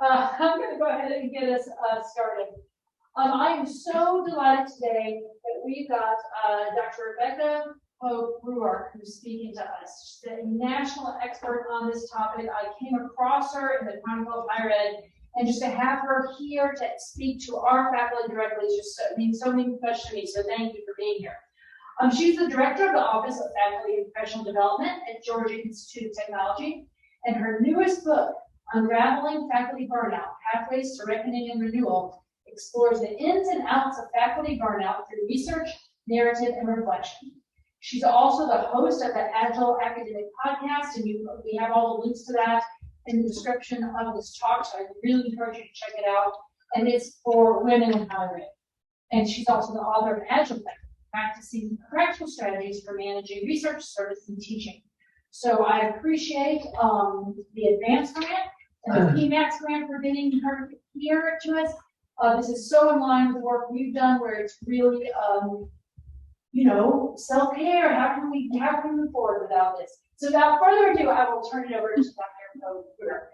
I'm going to go ahead and get us started. I am so delighted today that we've got Dr. Rebecca Pope-Ruark who's speaking to us. She's a national expert on this topic. I came across her in the Chronicle of Higher Ed, and just to have her here to speak to our faculty directly is just means so much to me. So thank you for being here. She's the director of the Office of Faculty and Professional Development at Georgia Institute of Technology, and her newest book, Unraveling Faculty Burnout: Pathways to Reckoning and Renewal, explores the ins and outs of faculty burnout through research, narrative, and reflection. She's also the host of the Agile Academic Podcast, and we have all the links to that in the description of this talk, so I really encourage you to check it out. And it's for women in higher ed. And she's also the author of Agile Practicing Practical Strategies for Managing Research, Service, and Teaching. So I appreciate the advanced grant and the PMAX grant for getting her here to us. This is so in line with the work we've done, where it's really, self-care. How can we move forward without this? So without further ado, I will turn it over to Dr. Pope-Ruark.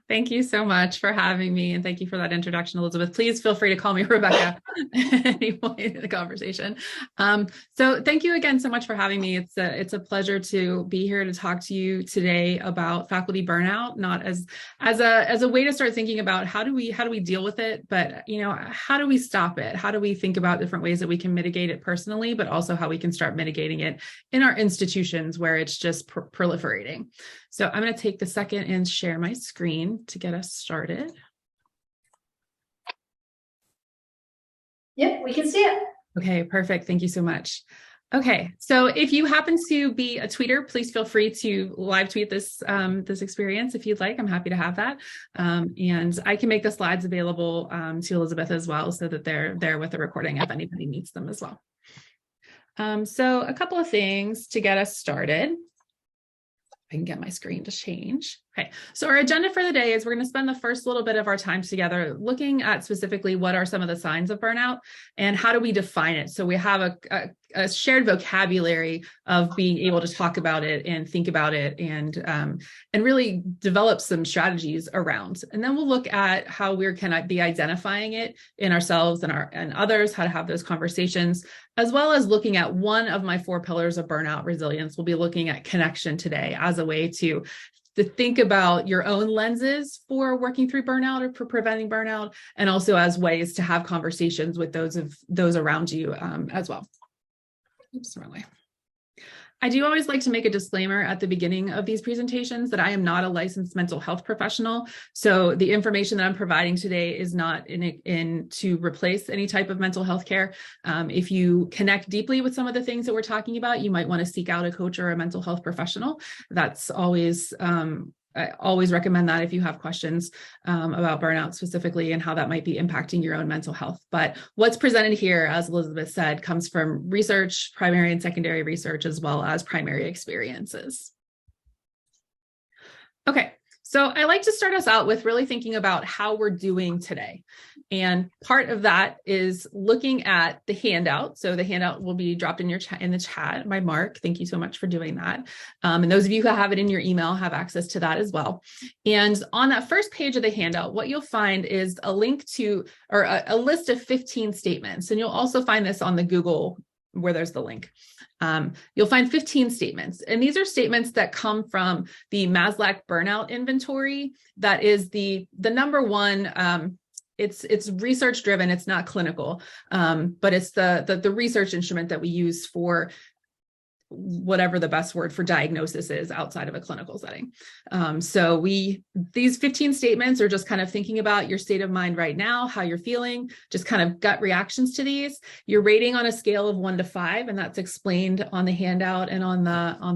Thank you so much for having me, and thank you for that introduction, Elizabeth. Please feel free to call me Rebecca at any point in the conversation. So thank you again so much for having me. It's a pleasure to be here to talk to you today about faculty burnout, not as a way to start thinking about how do we deal with it, but how do we stop it? How do we think about different ways that we can mitigate it personally, but also how we can start mitigating it in our institutions where it's just proliferating. So I'm going to take the second and share my screen to get us started. Yep, we can see it. Okay, perfect. Thank you so much. Okay, so if you happen to be a tweeter, please feel free to live tweet this experience if you'd like. I'm happy to have that. And I can make the slides available to Elizabeth as well, so that they're there with the recording if anybody needs them as well. So a couple of things to get us started. I can get my screen to change. Okay, so our agenda for the day is we're going to spend the first little bit of our time together looking at specifically what are some of the signs of burnout and how do we define it. So we have a shared vocabulary of being able to talk about it and think about it and really develop some strategies around. And then we'll look at how we can be identifying it in ourselves and others, how to have those conversations, as well as looking at one of my 4 pillars of burnout resilience. We'll be looking at connection today as a way to think about your own lenses for working through burnout or for preventing burnout, and also as ways to have conversations with those around you as well. Oops, wrong way. I do always like to make a disclaimer at the beginning of these presentations that I am not a licensed mental health professional. So the information that I'm providing today is not in to replace any type of mental health care. If you connect deeply with some of the things that we're talking about, you might want to seek out a coach or a mental health professional. That's always, I always recommend that if you have questions about burnout specifically and how that might be impacting your own mental health. But what's presented here, as Elizabeth said, comes from research, primary and secondary research, as well as primary experiences. Okay, so I like to start us out with really thinking about how we're doing today. And part of that is looking at the handout. So the handout will be dropped in the chat by Mark. Thank you so much for doing that. And those of you who have it in your email have access to that as well. And on that first page of the handout, what you'll find is a link to, or a list of 15 statements. And you'll also find this on the Google where there's the link. You'll find 15 statements, and these are statements that come from the Maslach burnout inventory. That is the number one. It's research driven. It's not clinical, but it's the research instrument that we use for whatever the best word for diagnosis is outside of a clinical setting. So these 15 statements are just kind of thinking about your state of mind right now, how you're feeling, just kind of gut reactions to these. You're rating on a scale of 1 to 5, and that's explained on the handout and on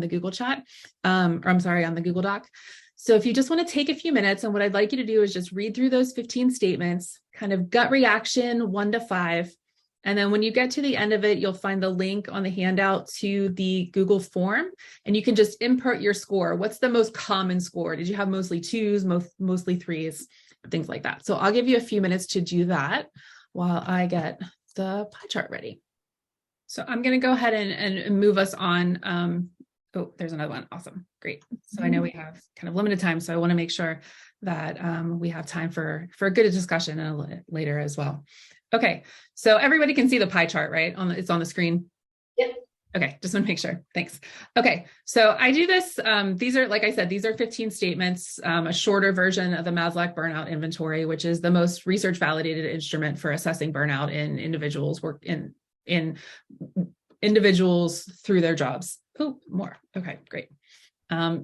the Google chat, on the Google Doc. So if you just want to take a few minutes, and what I'd like you to do is just read through those 15 statements, kind of gut reaction 1 to 5. And then when you get to the end of it, you'll find the link on the handout to the Google form, and you can just input your score. What's the most common score? Did you have mostly 2s, mostly 3s, things like that? So I'll give you a few minutes to do that while I get the pie chart ready. So I'm going to go ahead and move us on. Oh, there's another one. Awesome. Great. So I know we have kind of limited time, so I want to make sure that we have time for a good discussion later as well. Okay, so everybody can see the pie chart, right? It's on the screen. Yep. Okay, just want to make sure. Thanks. Okay, so I do this. These are, like I said, these are 15 statements, a shorter version of the Maslach burnout inventory, which is the most research validated instrument for assessing burnout in individuals in individuals through their jobs. Oh, more. Okay, great.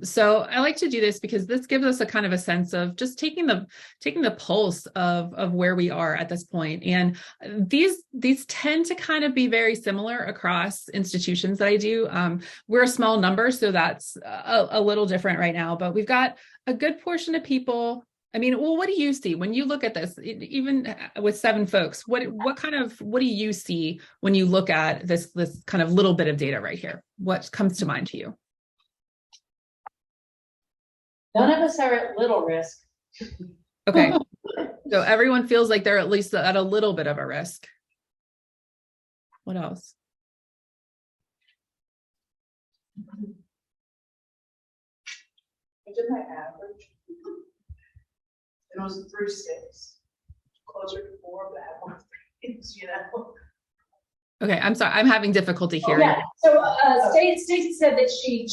So I like to do this because this gives us a kind of a sense of just taking the pulse of where we are at this point. And these tend to kind of be very similar across institutions that I do. We're a small number, so that's a little different right now, but we've got a good portion of people. I mean, well, what do you see when you look at this, even with 7 folks? What do you see when you look at this kind of little bit of data right here? What comes to mind to you? None of us are at little risk. Okay. So everyone feels like they're at least at a little bit of a risk. What else? I did my average. It was a 3.6, closer to 4, but I had more things, you know. Okay, I'm sorry, I'm having difficulty hearing. Yeah. So Stacy said that she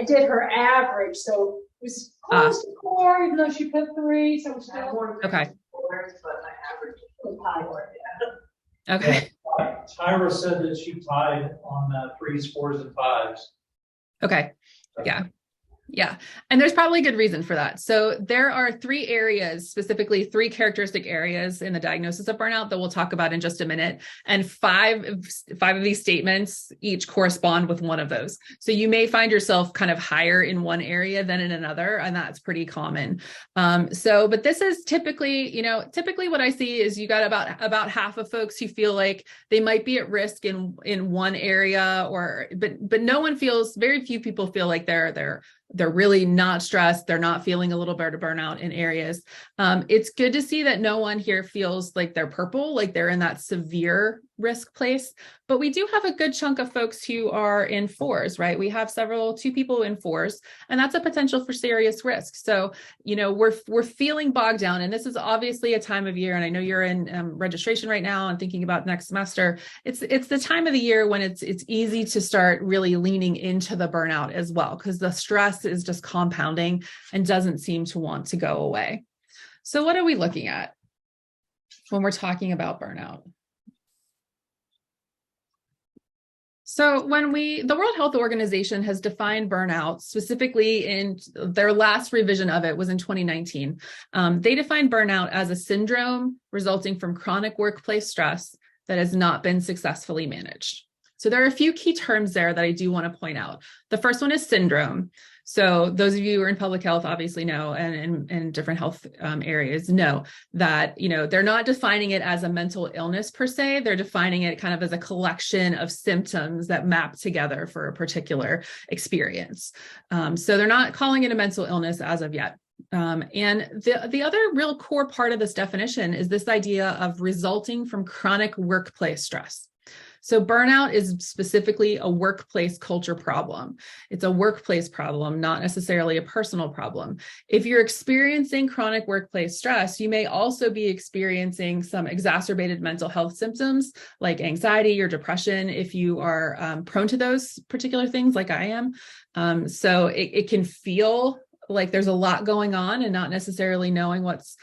did her average, so it was close to 4, even though she put 3. So it's still Okay. 4, but my average was higher. Yeah. Okay. Tyra said that she tied on 3s, 4s, and 5s. Okay. Yeah. And there's probably a good reason for that. So there are 3 areas, specifically 3 characteristic areas in the diagnosis of burnout that we'll talk about in just a minute. And 5 of these statements each correspond with one of those. So you may find yourself kind of higher in one area than in another, and that's pretty common. But this is typically what I see is you got about half of folks who feel like they might be at risk in one area, but no one feels, very few people feel like they're really not stressed. They're not feeling a little bit of burnout in areas. It's good to see that no one here feels like they're purple, like they're in that severe risk place. But we do have a good chunk of folks who are in 4s, right? We have 2 people in 4s, and that's a potential for serious risk. So, we're feeling bogged down, and this is obviously a time of year, and I know you're in registration right now and thinking about next semester. It's the time of the year when it's easy to start really leaning into the burnout as well, because the stress is just compounding and doesn't seem to want to go away. So what are we looking at when we're talking about burnout? So the World Health Organization has defined burnout specifically in their last revision of it was in 2019. They defined burnout as a syndrome resulting from chronic workplace stress that has not been successfully managed. So there are a few key terms there that I do want to point out. The first one is syndrome. So those of you who are in public health obviously know, and in different health areas know that, they're not defining it as a mental illness per se. They're defining it kind of as a collection of symptoms that map together for a particular experience. So they're not calling it a mental illness as of yet. And the other real core part of this definition is this idea of resulting from chronic workplace stress. So burnout is specifically a workplace culture problem. It's a workplace problem, not necessarily a personal problem. If you're experiencing chronic workplace stress, you may also be experiencing some exacerbated mental health symptoms like anxiety or depression if you are prone to those particular things like I am. So it can feel like there's a lot going on and not necessarily knowing what's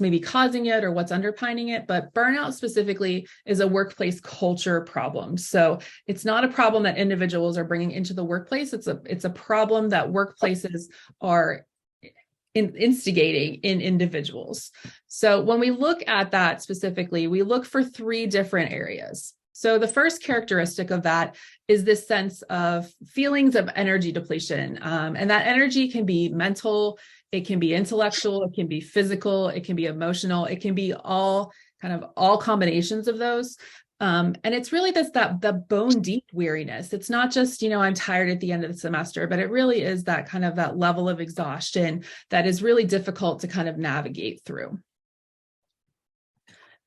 maybe causing it or what's underpinning it. But burnout specifically is a workplace culture problem. So it's not a problem that individuals are bringing into the workplace. It's a problem that workplaces are instigating in individuals. So when we look at that specifically, we look for 3 different areas. So the first characteristic of that is this sense of feelings of energy depletion. And that energy can be mental, it can be intellectual, it can be physical, it can be emotional, it can be all combinations of those. And it's really the bone deep weariness. It's not just, I'm tired at the end of the semester, but it really is that kind of that level of exhaustion that is really difficult to kind of navigate through.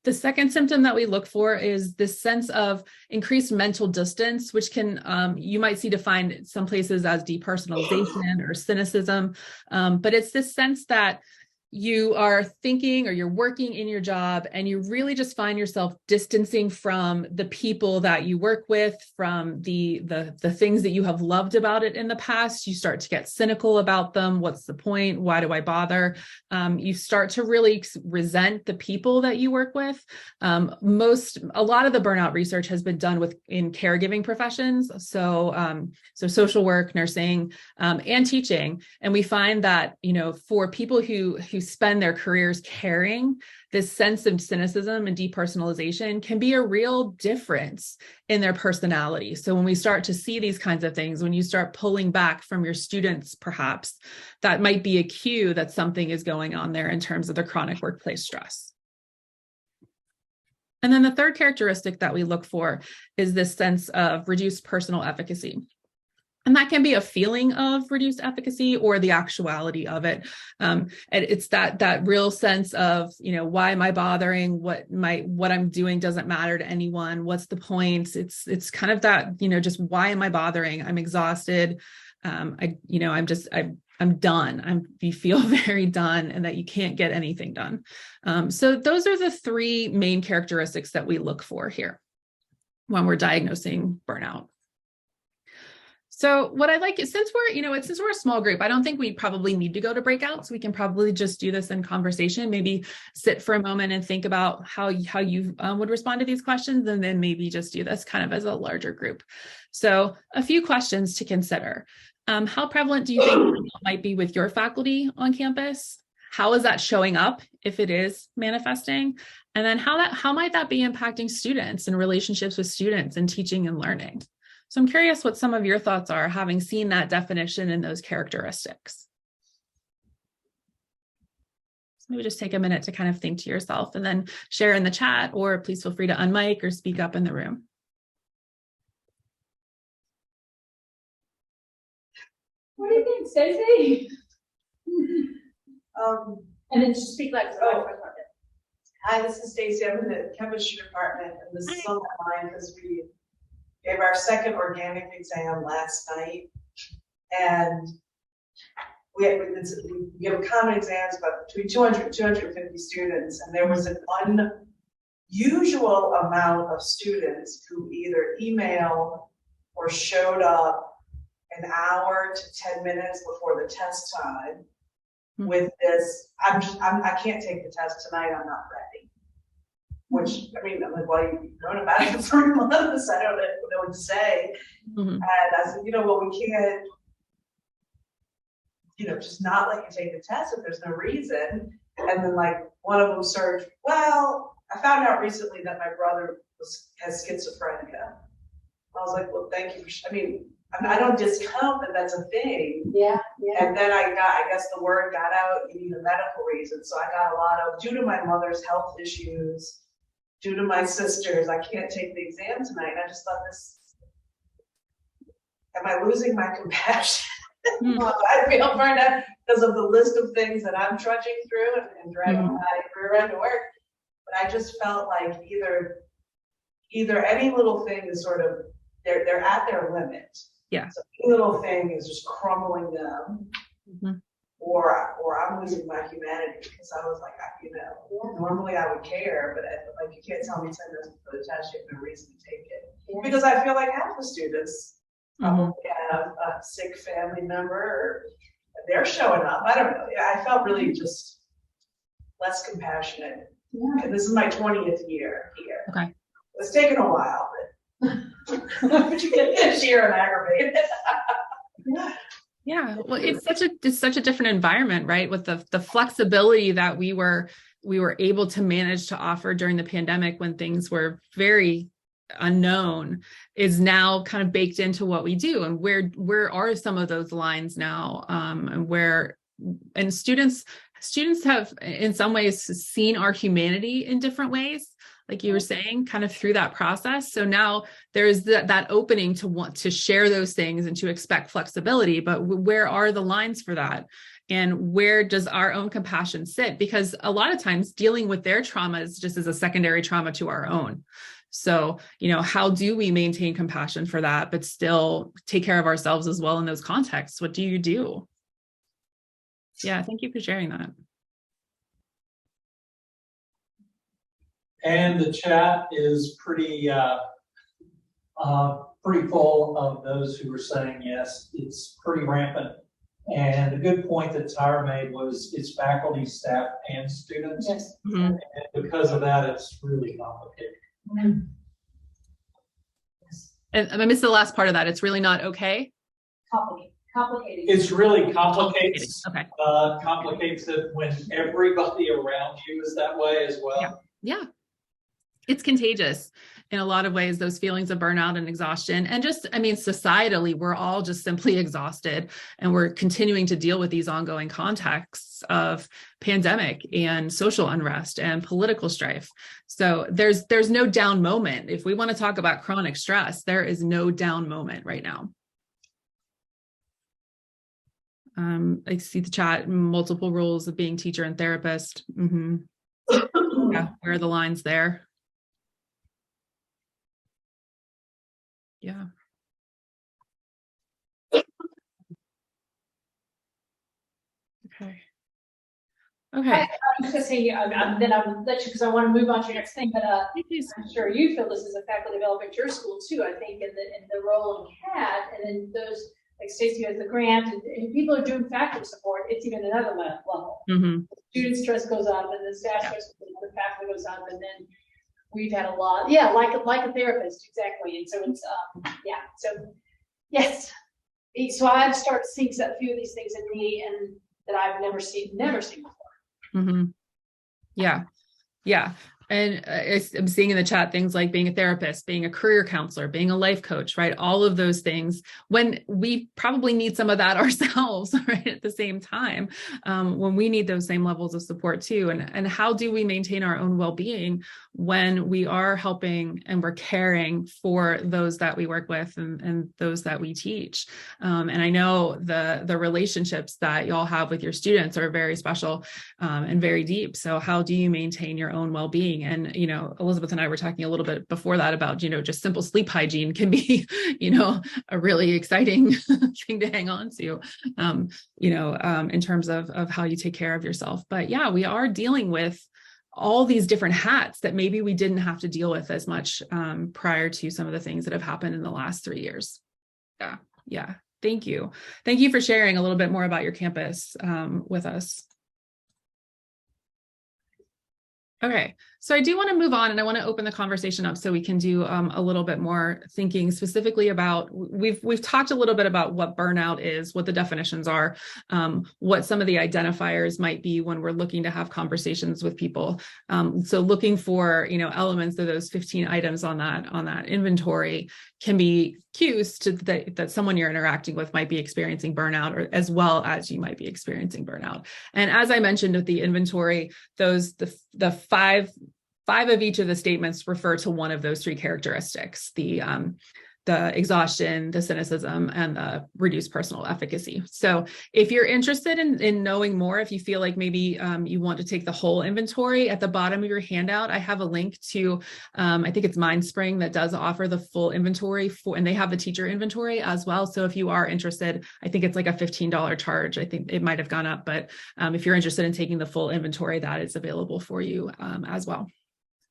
The second symptom that we look for is this sense of increased mental distance, which can, you might see defined some places as depersonalization or cynicism. But it's this sense that you are thinking or you're working in your job and you really just find yourself distancing from the people that you work with, from the things that you have loved about it in the past. You start to get cynical about them. What's the point? Why do I bother? You start to really resent the people that you work with. A lot of the burnout research has been done in caregiving professions. So social work, nursing, and teaching. And we find that, for people who spend their careers caring, this sense of cynicism and depersonalization can be a real difference in their personality. So when we start to see these kinds of things, when you start pulling back from your students, perhaps that might be a cue that something is going on there in terms of the chronic workplace stress. And then the third characteristic that we look for is this sense of reduced personal efficacy. And that can be a feeling of reduced efficacy or the actuality of it. And it's that real sense of, why am I bothering? What I'm doing doesn't matter to anyone. What's the point? It's kind of that, just why am I bothering? I'm exhausted. I'm done. You feel very done and that you can't get anything done. So those are the three main characteristics that we look for here when we're diagnosing burnout. So what I like is, since we're a small group, I don't think we probably need to go to breakouts. We can probably just do this in conversation, maybe sit for a moment and think about how you would respond to these questions, and then maybe just do this kind of as a larger group. So a few questions to consider. How prevalent do you think burnout might be with your faculty on campus? How is that showing up if it is manifesting? And then how might that be impacting students and relationships with students and teaching and learning? So I'm curious what some of your thoughts are, having seen that definition and those characteristics. So maybe just take a minute to kind of think to yourself and then share in the chat, or please feel free to unmic or speak up in the room. What do you think, Stacey? And then just speak like. Hi, this is Stacey. I'm in the chemistry department, and this is on my mind because we gave our second organic exam last night, and we give common exams about between 200 and 250 students, and there was an unusual amount of students who either emailed or showed up an hour to 10 minutes before the test time with this, I can't take the test tonight, I'm not ready. Which, I'm like, well, you've known about it for 3 months. I don't know what to say. Mm-hmm. And I said, well, we can't, just not let you take the test if there's no reason. And then one of them searched, well, I found out recently that my brother has schizophrenia. I was like, well, thank you for, I don't discount that that's a thing. Yeah. And then I guess the word got out, you need a medical reason. So I got a lot of, due to my mother's health issues, due to my sisters, I can't take the exam tonight. And I just thought am I losing my compassion? I feel burned out because of the list of things that I'm trudging through and dragging my rear end to work. But I just felt like either any little thing is sort of, they're at their limit. Yeah. So any little thing is just crumbling them. Mm-hmm. Or I'm losing my humanity because I was like, normally I would care, but you can't tell me 10 minutes before the test, you have no reason to take it. Yeah. Because I feel like half the students probably have a sick family member, or they're showing up. I don't know. I felt really just less compassionate. Yeah. And this is my 20th year here. Okay. It's taken a while, but you get this year and aggravated. Yeah, well, it's such a different environment, right? With the flexibility that we were able to manage to offer during the pandemic when things were very unknown, is now kind of baked into what we do. And where are some of those lines now? And students have in some ways seen our humanity in different ways, like you were saying, kind of through that process. So now there's that opening to want to share those things and to expect flexibility, but where are the lines for that? And where does our own compassion sit? Because a lot of times dealing with their trauma is just as a secondary trauma to our own. So, how do we maintain compassion for that, but still take care of ourselves as well in those contexts? What do you do? Yeah, thank you for sharing that. And the chat is pretty full of those who are saying yes. It's pretty rampant. And the good point that Tyra made was it's faculty, staff, and students. Yes. Mhm. And because of that, it's really complicated. And I missed the last part of that. It's really not okay. Complicated. It's really complicates. Okay. Complicates it when everybody around you is that way as well. Yeah. It's contagious in a lot of ways, those feelings of burnout and exhaustion. And just, I mean, societally, we're all just simply exhausted, and we're continuing to deal with these ongoing contexts of pandemic and social unrest and political strife. So there's no down moment. If we want to talk about chronic stress, there is no down moment right now. I see the chat, multiple roles of being teacher and therapist. Mm-hmm. Yeah, where are the lines there? Yeah. Okay. I was gonna say, then I would let you, because I want to move on to your next thing, but I'm sure you feel this is a faculty development at your school too. I think in the role in CAT, and then those, like Stacey has the grant, and people are doing faculty support. It's even another level. Mm-hmm. Student stress goes up, and the staff stress, the faculty goes up, and then we've had a lot, like a therapist, exactly. And so it's so yes. So I've started seeing a few of these things in me, and that I've never seen before. Mm-hmm. Yeah. And I'm seeing in the chat things like being a therapist, being a career counselor, being a life coach, right? All of those things, when we probably need some of that ourselves, right? At the same time, when we need those same levels of support too. And how do we maintain our own well-being when we are helping and we're caring for those that we work with and those that we teach? And I know the relationships that y'all have with your students are very special and very deep. So how do you maintain your own well-being? And, Elizabeth and I were talking a little bit before that about, just simple sleep hygiene can be, a really exciting thing to hang on to, in terms of how you take care of yourself. But yeah, we are dealing with all these different hats that maybe we didn't have to deal with as much prior to some of the things that have happened in the last 3 years. Yeah. Thank you. Thank you for sharing a little bit more about your campus with us. Okay, so I do want to move on, and I want to open the conversation up so we can do a little bit more thinking specifically about, we've talked a little bit about what burnout is, what the definitions are, what some of the identifiers might be when we're looking to have conversations with people. So looking for, elements of those 15 items on that inventory can be cues to that someone you're interacting with might be experiencing burnout, or as well as you might be experiencing burnout. And as I mentioned with the inventory, the five of each of the statements refer to one of those three characteristics: the exhaustion, the cynicism, and the reduced personal efficacy. So if you're interested in knowing more, if you feel like maybe you want to take the whole inventory, at the bottom of your handout, I have a link to, I think it's MindSpring, that does offer the full inventory and they have the teacher inventory as well. So if you are interested, I think it's like a $15 charge. I think it might have gone up, but if you're interested in taking the full inventory, that is available for you as well.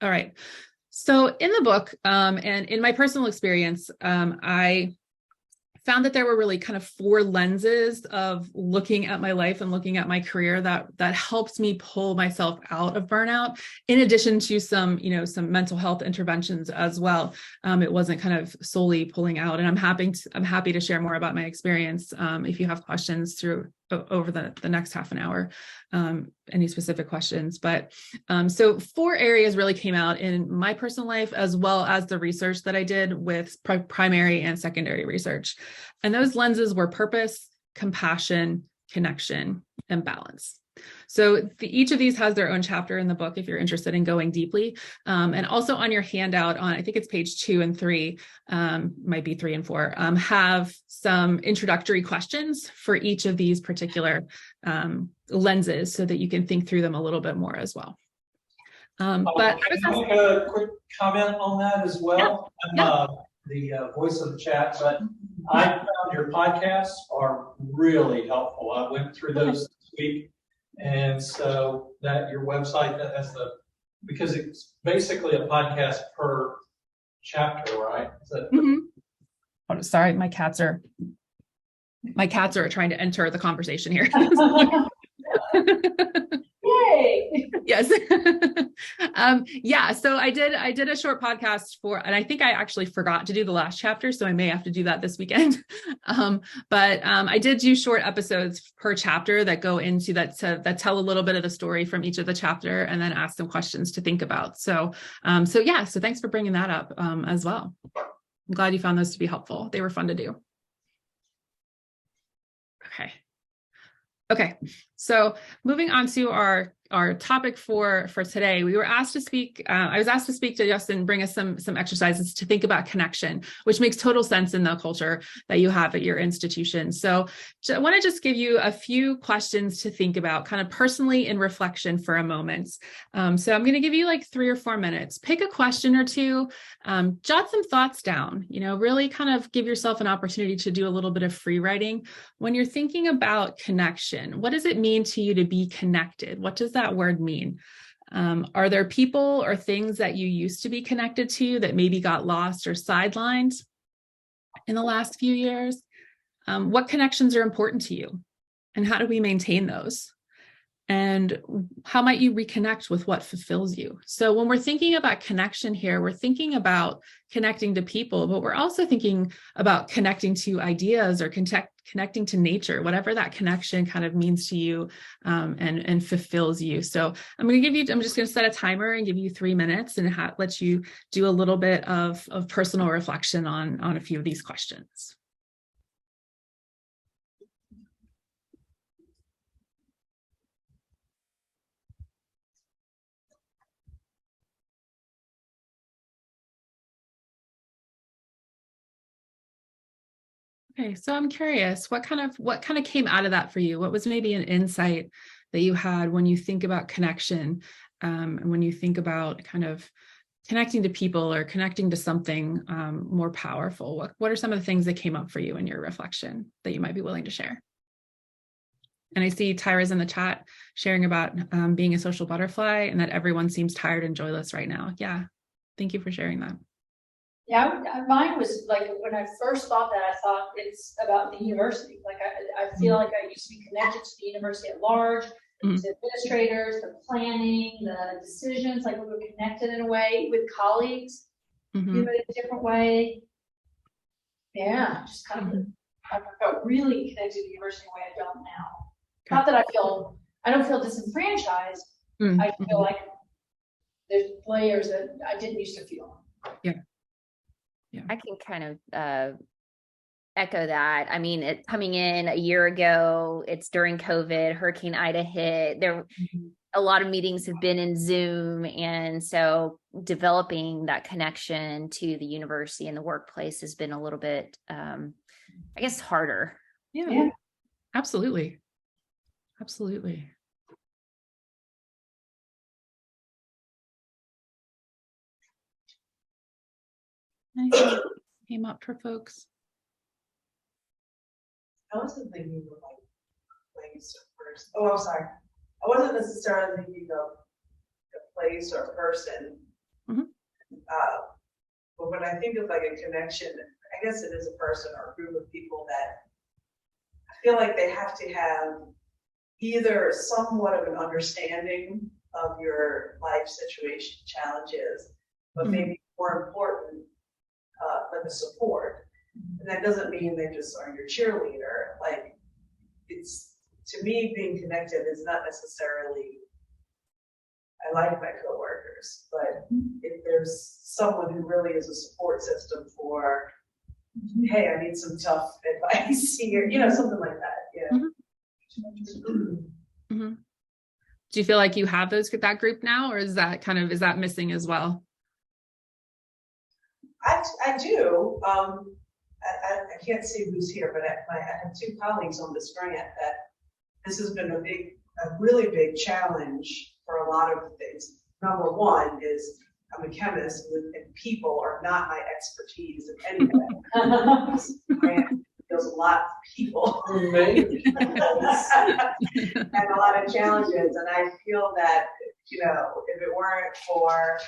All right. So in the book, and in my personal experience, I found that there were really kind of 4 lenses of looking at my life and looking at my career that helped me pull myself out of burnout, in addition to some mental health interventions as well. It wasn't kind of solely pulling out, and I'm happy to share more about my experience if you have questions over the next half an hour, any specific questions. But so 4 areas really came out in my personal life, as well as the research that I did with primary and secondary research. And those lenses were purpose, compassion, connection, and balance. So each of these has their own chapter in the book if you're interested in going deeply. And also on your handout on, I think it's page 2 and 3, might be 3 and 4, have some introductory questions for each of these particular lenses so that you can think through them a little bit more as well. But can I make a quick comment on that as well? Yeah. I'm the voice of the chat, but I found your podcasts are really helpful. I went through those this week. And so that your website that has the because it's basically a podcast per chapter, right? Is that Oh, sorry, my cats are trying to enter the conversation here. Yay! Yes. Yeah. So I did a short podcast and I think I actually forgot to do the last chapter, so I may have to do that this weekend. But I did do short episodes per chapter that go into that tell a little bit of the story from each of the chapter and then ask some questions to think about. So thanks for bringing that up as well. I'm glad you found those to be helpful. They were fun to do. Okay. So moving on to our topic for today, we were asked to speak. I was asked to speak to Justin, bring us some exercises to think about connection, which makes total sense in the culture that you have at your institution. So I want to just give you a few questions to think about, kind of personally in reflection for a moment. So I'm going to give you like 3 or 4 minutes. Pick a question or two, jot some thoughts down. Really kind of give yourself an opportunity to do a little bit of free writing. When you're thinking about connection, what does it mean to you to be connected? What does that word mean? Are there people or things that you used to be connected to that maybe got lost or sidelined in the last few years? What connections are important to you? And how do we maintain those? And how might you reconnect with what fulfills you? So when we're thinking about connection here, we're thinking about connecting to people, but we're also thinking about connecting to ideas or connecting to nature, whatever that connection kind of means to you and fulfills you. So I'm just going to set a timer and give you 3 minutes and let you do a little bit of personal reflection on a few of these questions. Okay, so I'm curious, what kind of came out of that for you? What was maybe an insight that you had when you think about connection, and when you think about kind of connecting to people or connecting to something more powerful? What are some of the things that came up for you in your reflection that you might be willing to share? And I see Tyra's in the chat sharing about being a social butterfly and that everyone seems tired and joyless right now. Yeah, thank you for sharing that. Yeah, mine was like, when I first thought that, I thought it's about the university. Like, I feel like I used to be connected to the university at large, the administrators, the planning, the decisions, like we were connected in a way with colleagues, in a different way. Yeah, just kind of, I felt really connected to the university in a way I don't now. Okay. Not that I don't feel disenfranchised. I feel like there's layers that I didn't used to feel. Yeah. I can kind of echo that. I mean, it's coming in a year ago. It's during COVID. Hurricane Ida hit. A lot of meetings have been in Zoom, and so developing that connection to the university and the workplace has been a little bit, I guess, harder. Yeah. Absolutely. Nice. Came up for folks. I wasn't thinking of like place or person. Oh, I'm sorry. I wasn't necessarily thinking of a place or a person. But when I think of like a connection, I guess it is a person or a group of people that I feel like they have to have either somewhat of an understanding of your life situation challenges, but maybe more important, like a support. And that doesn't mean they just are your cheerleader. Like, it's, to me, being connected is not necessarily, I like my coworkers, but if there's someone who really is a support system for, hey, I need some tough advice here, something like that. Yeah. Do you feel like you have that group now, or is that missing as well? I do. I can't see who's here, but I have 2 colleagues on this grant that this has been a really big challenge for a lot of things. Number one is I'm a chemist, and people are not my expertise in any way. This grant deals a lot of people and a lot of challenges, and I feel that if it weren't for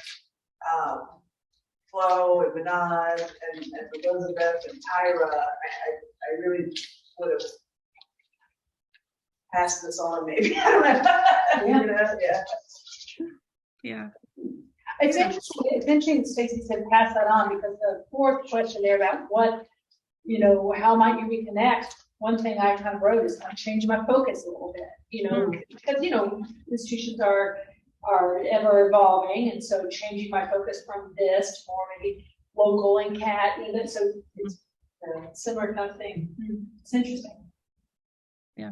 Flo and Manon and Elizabeth and Tyra, I really would have passed this on maybe. I don't know. Yeah. It's interesting Stacy said pass that on, because the fourth question there about how might you reconnect? One thing I kind of wrote is I'm changing my focus a little bit, because, institutions are ever evolving. And so changing my focus from this to more maybe local and CAT, so it's a similar kind of thing. It's interesting. Yeah.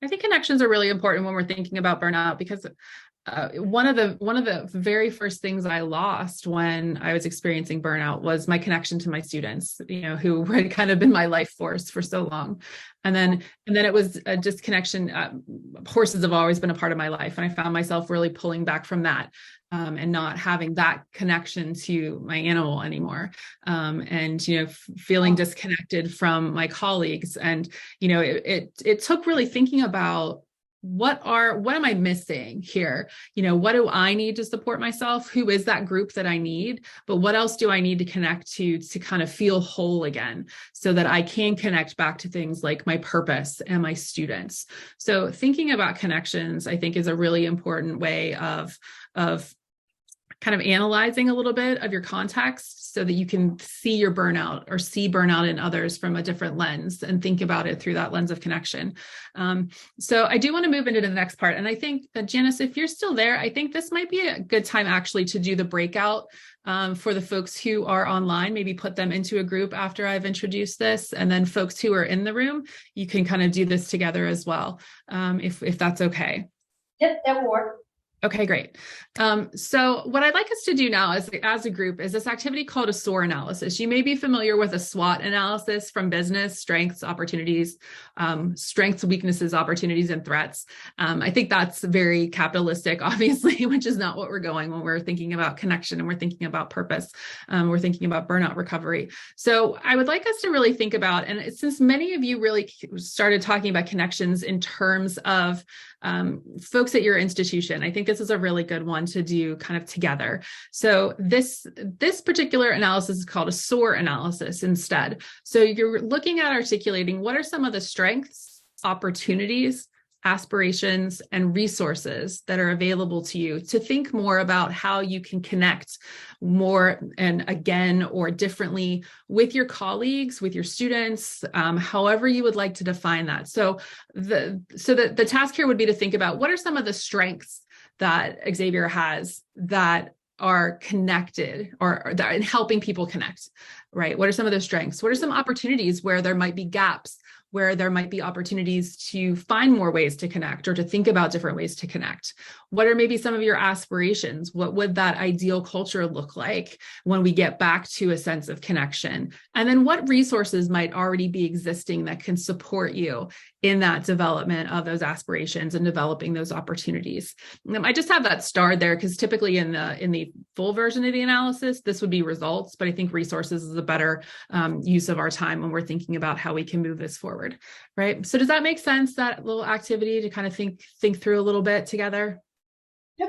I think connections are really important when we're thinking about burnout, because one of the very first things I lost when I was experiencing burnout was my connection to my students, who had kind of been my life force for so long. And then it was a disconnection. Horses have always been a part of my life, and I found myself really pulling back from that, and not having that connection to my animal anymore. And feeling disconnected from my colleagues. And it took really thinking about, what am I missing here? What do I need to support myself? Who is that group that I need? But what else do I need to connect to kind of feel whole again, so that I can connect back to things like my purpose and my students? So thinking about connections, I think, is a really important way of kind of analyzing a little bit of your context, so that you can see your burnout or see burnout in others from a different lens, and think about it through that lens of connection. So I do want to move into the next part. And I think, Janice, if you're still there, I think this might be a good time actually to do the breakout for the folks who are online. Maybe put them into a group after I've introduced this, and then folks who are in the room, you can kind of do this together as well, if that's okay. Yep, that will work. Okay, great. So what I'd like us to do now as a group is this activity called a SOAR analysis. You may be familiar with a SWOT analysis from business: strengths, opportunities, strengths, weaknesses, opportunities, and threats. I think that's very capitalistic, obviously, which is not what we're going when we're thinking about connection and we're thinking about purpose. We're thinking about burnout recovery. So I would like us to really think about, and since many of you really started talking about connections in terms of folks at your institution, I think this is a really good one to do kind of together. So this particular analysis is called a SOAR analysis instead. So you're looking at articulating what are some of the strengths, opportunities, aspirations, and resources that are available to you, to think more about how you can connect more and again or differently with your colleagues, with your students, however you would like to define that. So the task here would be to think about, what are some of the strengths that Xavier has that are connected or that in helping people connect, right? What are some of those strengths? What are some opportunities where there might be gaps, where there might be opportunities to find more ways to connect or to think about different ways to connect? What are maybe some of your aspirations? What would that ideal culture look like when we get back to a sense of connection? And then what resources might already be existing that can support you in that development of those aspirations and developing those opportunities? I just have that starred there because typically in the full version of the analysis, this would be results, but I think resources is a better use of our time when we're thinking about how we can move this forward, right? So does that make sense, that little activity to kind of think through a little bit together? Yep.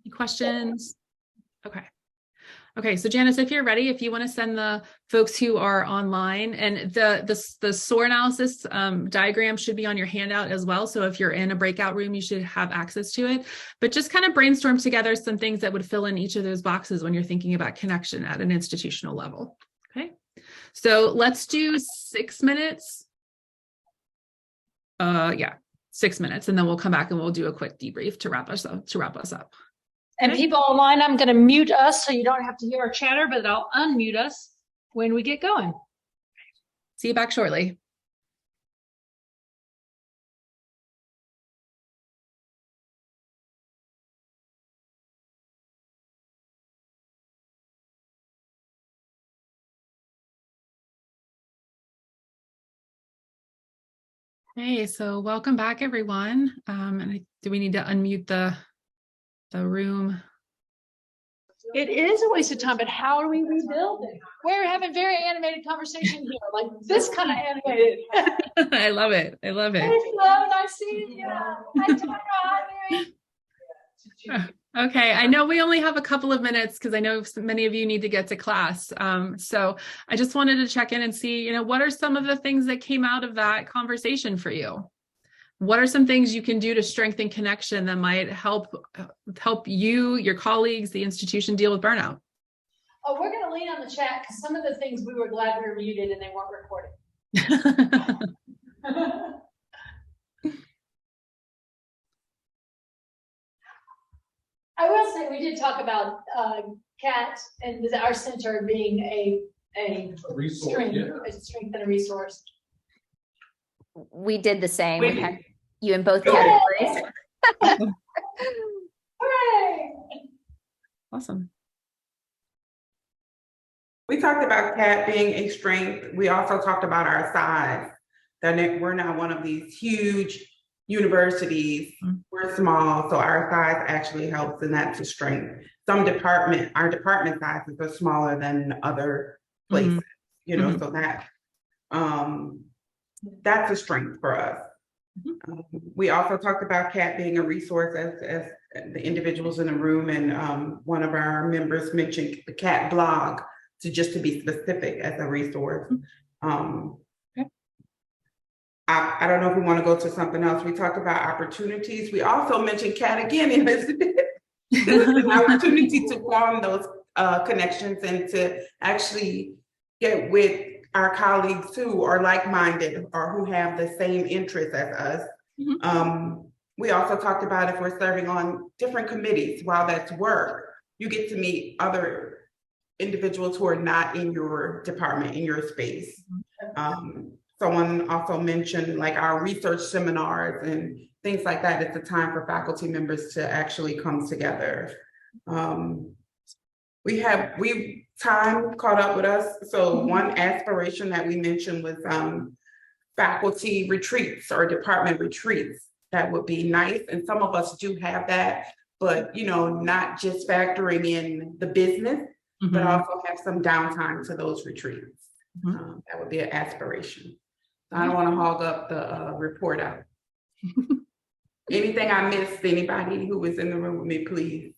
Any questions? Okay, so Janice, if you're ready, if you want to send the folks who are online, and the SOAR analysis diagram should be on your handout as well. So if you're in a breakout room, you should have access to it. But just kind of brainstorm together some things that would fill in each of those boxes when you're thinking about connection at an institutional level. Okay, so let's do 6 minutes. 6 minutes, and then we'll come back and we'll do a quick debrief to wrap us up. And people online, I'm going to mute us so you don't have to hear our chatter, but I'll unmute us when we get going. See you back shortly. Hey, so welcome back, everyone. And do we need to unmute the room? It is a waste of time, but how do we rebuild it? We're having very animated conversation here, like this kind of animated. I love it. I love Hey, it. Flo, nice seeing you. Hi, Tara. Hi, Mary. Okay, I know we only have a couple of minutes because I know many of you need to get to class. So I just wanted to check in and see, what are some of the things that came out of that conversation for you? What are some things you can do to strengthen connection that might help you, your colleagues, the institution deal with burnout? Oh, we're going to lean on the chat because some of the things we were glad we were muted and they weren't recorded. I will say we did talk about CAT and our center being a resource, strength, yeah. a strength and a resource. We did the same. We We had you in both categories. Hooray! Awesome. We talked about CAT being a strength. We also talked about our size, that we're not one of these huge universities. We're small, so our size actually helps, and that's a strength. Our department sizes are smaller than other places, so that's a strength for us. We also talked about CAT being a resource as the individuals in the room, and one of our members mentioned the CAT blog, just to be specific, as a resource. I don't know if we want to go to something else. We talked about opportunities. We also mentioned CAT again, Elizabeth. An opportunity to form those connections and to actually get with our colleagues who are like-minded or who have the same interests as us. We also talked about if we're serving on different committees, while that's work, you get to meet other individuals who are not in your department, in your space. Someone also mentioned like our research seminars and things like that. It's a time for faculty members to actually come together. Time caught up with us. So one aspiration that we mentioned was faculty retreats or department retreats. That would be nice. And some of us do have that, but not just factoring in the business, but also have some downtime to those retreats. That would be an aspiration. I don't want to hog up the report out. Anything I missed, anybody who was in the room with me, please.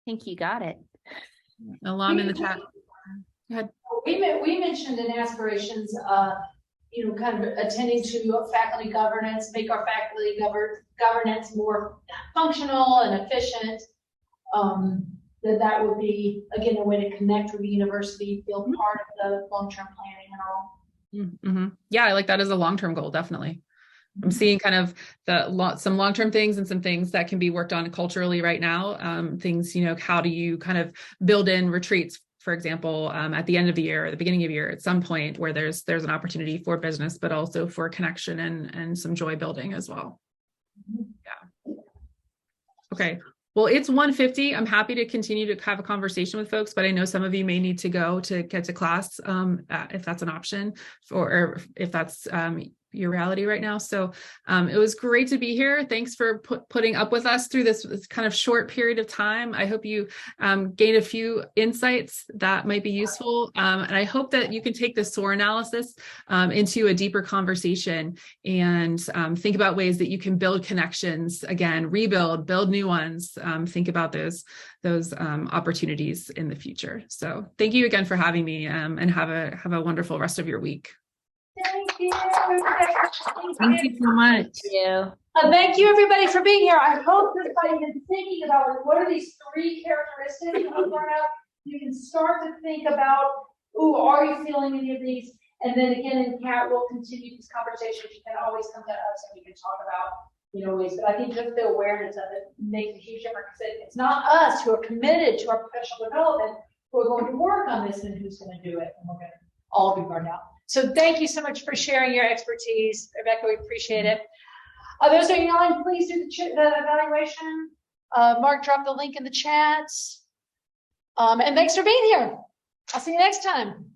I think you got it. Alum in the chat. Go ahead. We mentioned in aspirations, kind of attending to faculty governance, make our faculty governance more functional and efficient. That would be, again, a way to connect with the university, feel part of the long-term planning and all. Yeah, I like that as a long-term goal, definitely. I'm seeing kind of some long-term things and some things that can be worked on culturally right now. Things, how do you kind of build in retreats, for example, at the end of the year, or the beginning of the year, at some point where there's an opportunity for business, but also for connection and some joy building as well. Yeah. Okay. Well, it's 1:50. I'm happy to continue to have a conversation with folks, but I know some of you may need to go to get to class if that's an option, or if that's your reality right now. So it was great to be here. Thanks for putting up with us through this kind of short period of time. I hope you gained a few insights that might be useful. And I hope that you can take the SOAR analysis into a deeper conversation and think about ways that you can build connections, again, build new ones, think about those opportunities in the future. So thank you again for having me, and have a wonderful rest of your week. Thank you. Thank you so much. Thank you. Thank you, everybody, for being here. I hope everybody is thinking about what are these 3 characteristics of burnout. You can start to think about, are you feeling any of these? And then again, in CAT, we'll continue these conversations. You can always come to us and we can talk about, ways. But I think just the awareness of it makes a huge difference. It's not us who are committed to our professional development who are going to work on this and who's going to do it. And we're going to all be burned out. So thank you so much for sharing your expertise, Rebecca. We appreciate it. Those of you online, please do the evaluation. Mark dropped the link in the chat. And thanks for being here. I'll see you next time.